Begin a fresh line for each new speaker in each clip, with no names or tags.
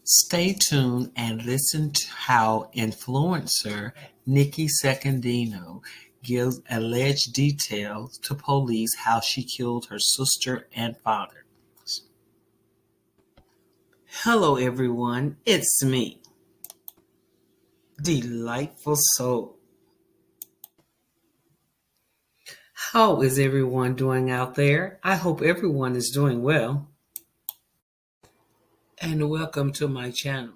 Stay tuned and listen to how influencer Nikki Secondino gives alleged details to police how she killed her sister and father. Hello everyone, it's me, Delightful Soul. How is everyone doing out there? I hope everyone is doing well. And welcome to my channel.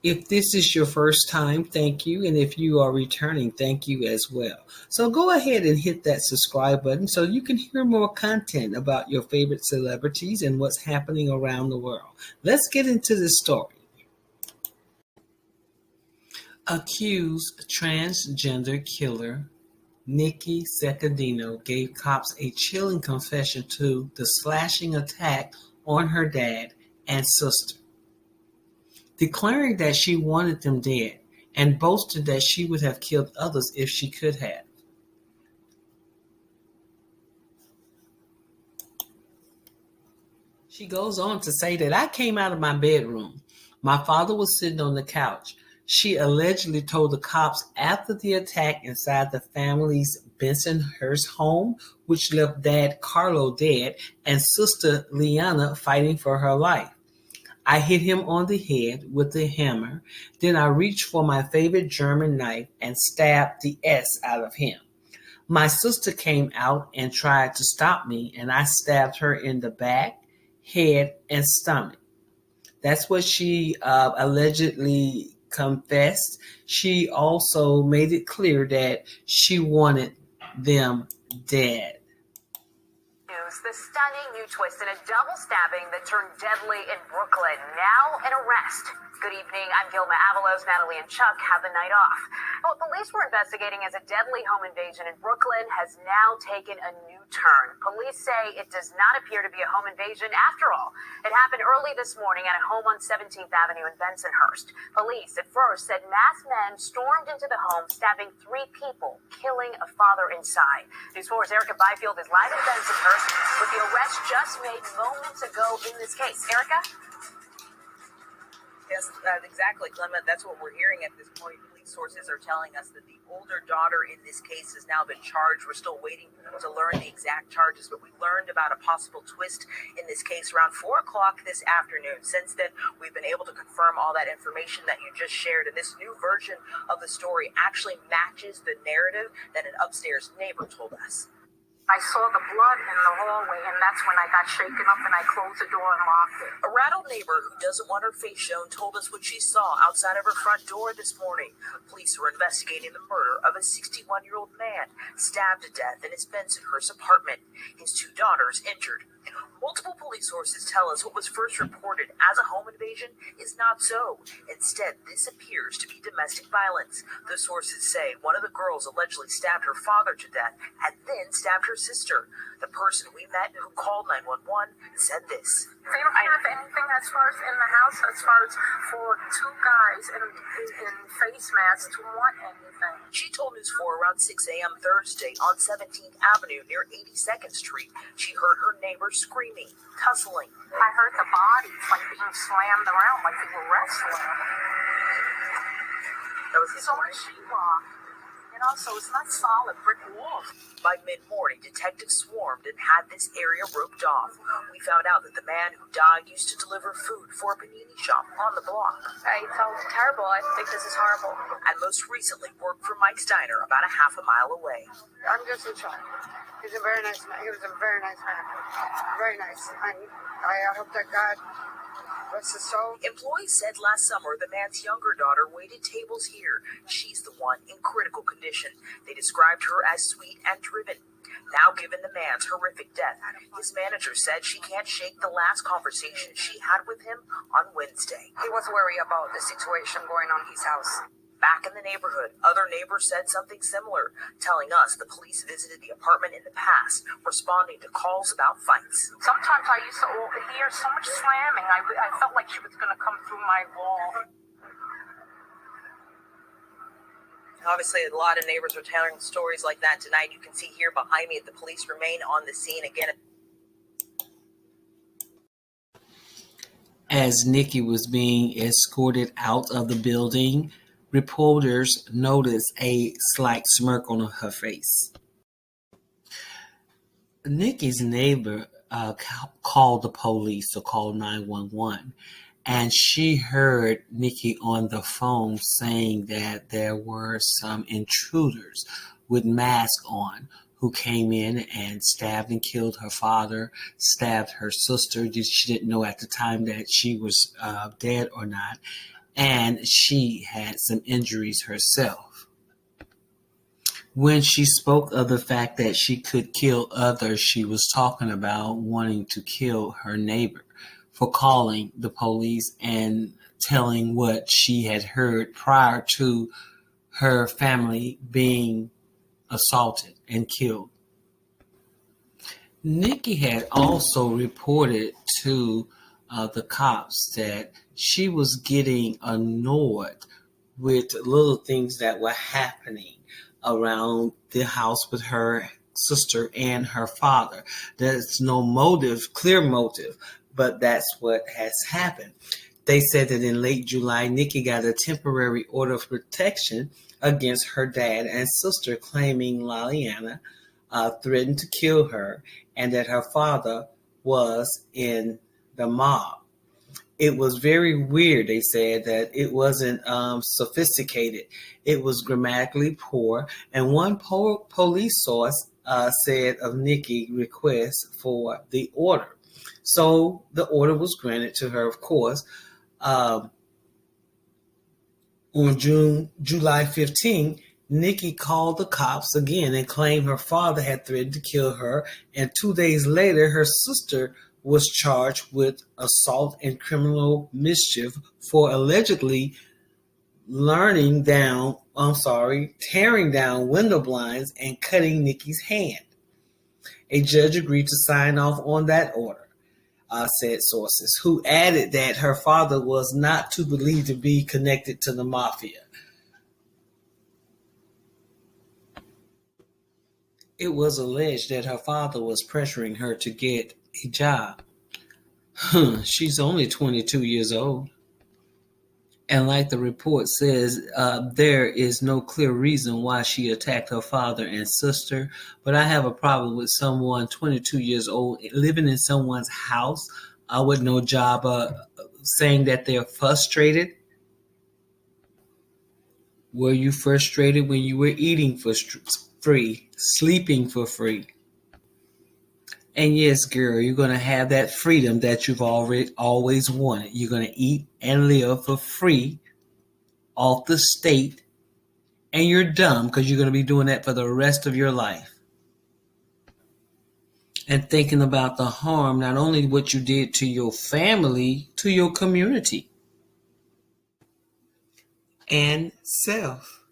If this is your first time, thank you. And if you are returning, thank you as well. So go ahead and hit that subscribe button so you can hear more content about your favorite celebrities and what's happening around the world. Let's get into the story. Accused transgender killer Nikki Secondino gave cops a chilling confession to the slashing attack on her dad and sister, declaring that she wanted them dead and boasted that she would have killed others if she could have. She goes on to say that I came out of my bedroom. My father was sitting on the couch. She allegedly told the cops after the attack inside the family's Bensonhurst home, which left dad Carlo dead and sister Liana fighting for her life. I hit him on the head with a hammer. Then I reached for my favorite German knife and stabbed the S out of him. My sister came out and tried to stop me, and I stabbed her in the back, head, and stomach. That's what she allegedly confessed. She also made it clear that she wanted them dead.
The stunning new twist in a double stabbing that turned deadly in Brooklyn. Now an arrest. Good evening. I'm Gilma Avalos. Natalie and Chuck have the night off. What police were investigating as a deadly home invasion in Brooklyn has now taken a new turn. Police say it does not appear to be a home invasion after all. It happened early this morning at a home on 17th Avenue in Bensonhurst. Police at first said masked men stormed into the home, stabbing 3 people, killing a father inside. News 4's Erica Byfield is live in Bensonhurst with the arrest just made moments ago in this case. Erica?
Yes, exactly, Clement. That's what we're hearing at this point. Police sources are telling us that the older daughter in this case has now been charged. We're still waiting to learn the exact charges, but we learned about a possible twist in this case around 4 o'clock this afternoon. Since then, we've been able to confirm all that information that you just shared, and this new version of the story actually matches the narrative that an upstairs neighbor told us.
I saw the blood in the hallway, and that's when I got shaken up and I closed the door and locked it.
A rattled neighbor who doesn't want her face shown told us what she saw outside of her front door this morning. Police were investigating the murder of a 61-year-old man stabbed to death in his Bensonhurst apartment. His 2 daughters injured. Multiple police sources tell us what was first reported as a home invasion is not so. Instead, this appears to be domestic violence. The sources say one of the girls allegedly stabbed her father to death and then stabbed her sister. The person we met who called 911 said this.
They don't have anything as far as in the house, as far as for 2 guys in face masks to want anything.
She told News 4 around 6 a.m. Thursday on 17th Avenue near 82nd Street. She heard her neighbors screaming, tussling.
I heard the bodies like being slammed around like they were wrestling.
That was
so much sheetrock. So it's not solid brick walls.
By mid-morning, detectives swarmed and had this area roped off. We found out that the man who died used to deliver food for a panini shop on the block.
I felt terrible. I think this is horrible.
And most recently worked for Mike's Diner about a half a mile away.
I'm just in shock. He's a very nice man. He was a very nice man. Very nice. I hope that God rest his soul.
Employees said last summer the man's younger daughter waited tables here. She's the one in critical condition. They described her as sweet and driven. Now, given the man's horrific death, his manager said she can't shake the last conversation she had with him on Wednesday.
He was worried about the situation going on in his house.
Back in the neighborhood, other neighbors said something similar, telling us the police visited the apartment in the past, responding to calls about fights.
Sometimes I used to hear so much slamming, I felt like she was going to come through my wall.
Obviously, a lot of neighbors are telling stories like that tonight. You can see here behind me, the police remain on the scene again.
As Nikki was being escorted out of the building, reporters noticed a slight smirk on her face. Nikki's neighbor called the police or called 911, and she heard Nikki on the phone saying that there were some intruders with masks on who came in and stabbed and killed her father, stabbed her sister. She didn't know at the time that she was dead or not, and she had some injuries herself. When she spoke of the fact that she could kill others, she was talking about wanting to kill her neighbor for calling the police and telling what she had heard prior to her family being assaulted and killed. Nikki had also reported to the cops that she was getting annoyed with little things that were happening around the house with her sister and her father. There's no clear motive, but that's what has happened. They said that in late July, Nikki got a temporary order of protection against her dad and sister, claiming Liliana threatened to kill her and that her father was in the mob. It was very weird, they said, that it wasn't sophisticated. It was grammatically poor. And one police source said of Nikki's request for the order. So the order was granted to her, of course. On July 15, Nikki called the cops again and claimed her father had threatened to kill her. And 2 days later, her sister was charged with assault and criminal mischief for allegedly tearing down window blinds and cutting Nikki's hand. A judge agreed to sign off on that order, said sources, who added that her father was not to believe to be connected to the mafia. It was alleged that her father was pressuring her to get a job. She's only 22 years old. And like the report says, there is no clear reason why she attacked her father and sister. But I have a problem with someone 22 years old living in someone's house with no job, saying that they're frustrated. Were you frustrated when you were eating for free, sleeping for free? And yes, girl, you're going to have that freedom that you've always wanted. You're going to eat and live for free off the state. And you're dumb because you're going to be doing that for the rest of your life. And thinking about the harm, not only what you did to your family, to your community and self.